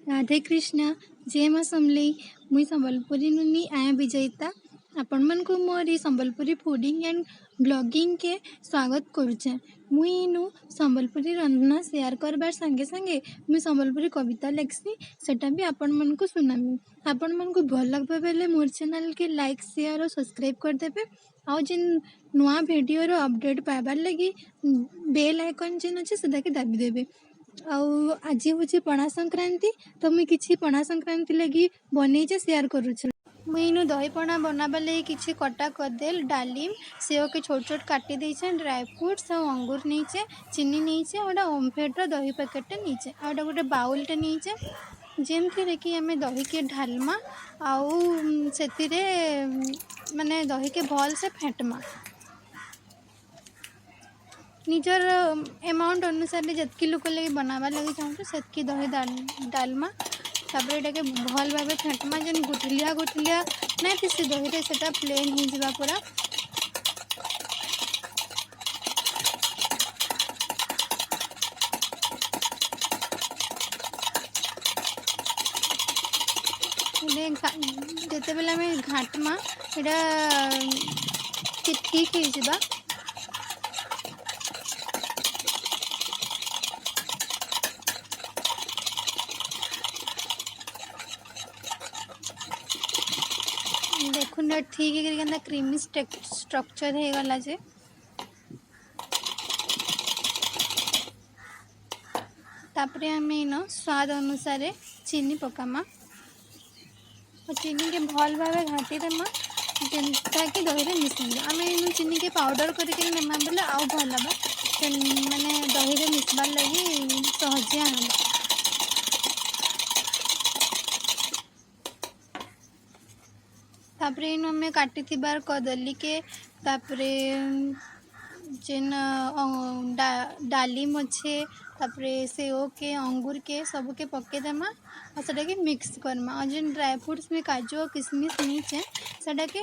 राधे कृष्ण जय माँ समलेई मुई संबलपुरी नुनी आया विजेता आपण मन को मोरी संबलपुरी फूडिंग एंड ब्लॉगिंग के स्वागत करुचे। मुई इनु संबलपुरी रंधना शेयर करबार संगे संगे मुई संबलपुरी कविता लिखसी सेटा भी आपण मन को सुनामी। आपण मन को भल लगबे बेले मोर चैनल के लाइक शेयर और सब्सक्राइब कर देबे। आउ जिन नुआ वीडियो रो अपडेट पाइबार लगी बेल आइकन जिन अच्छे सेटा के दाबी देबे। आज हूँ पणा संक्रांति तो मुझे किसी पणा संक्रांति लगी बन शेयर करुच्छे। मुई इनु दही पणा बनाबा लगी किसी कटा कदेल डालिम सेव के छोट छोट काटी देछे ड्राई फ्रूट्स और अंगूर नीचे चीनी नीचे गोटे ओमफेड दही पैकेट नीचे आउटा गोटे बाउलटे नीचे जेमती कि आम दही के ढालमा आउ से माने दही के भल से फेंटमा निजर एमाउंट अनुसार जितकी लोक लगे बनाबार लगे चाहूँ से दही डालमा तापर ये भल भाव फेंटमा जेन गुठलिया गुठलिया ना कि से दही से प्लेन हो जावा पूरा जिते बेले आम घाटमा यहाँ ठीक हो देखुन ठीक है क्रीमी स्ट्रक्चर हो गला जे तापरे आम इन स्वाद अनुसार चीनी पकामा और चीनी के भल भाव घाटी देमा जेनता कि दही में मिसली आम इन चीनी के पाउडर करके नेमा बेले आउ भल माने दही में मिसबार लगी सहजिया हम तापरे इन आम काटी कदली के तापरे जेन डालिम अच्छे तापरे सेव के अंगूर के सब के पकेदेमा और सेटा के मिक्स करमा और जेन ड्राई फ्रूट्स में काजू और किशमिश नीचे सेटा के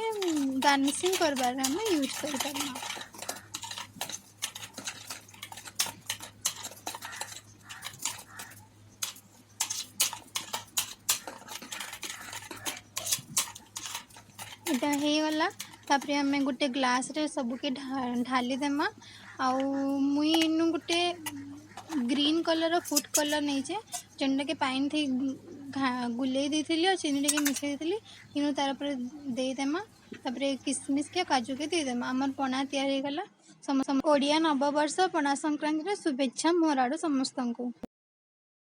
गार्निशिंग करबार आम यूज कर पारमा। इटा हो गला तापरे आम गोटे ग्लास रे सबके ढाली देमा आउ मुई इनु गोटे ग्रीन कलर फूड कलर नहीं जेनटा के पाइन थी गुले देती और चीनी टे मिसई देती इनु तार पर देदेमा तापरे किशमिश के काजू के देदेमा आमर पणा तैयार हो गला। ओडिया नववर्ष पणा संक्रांति शुभेच्छा मोर आड़ू समस्त को।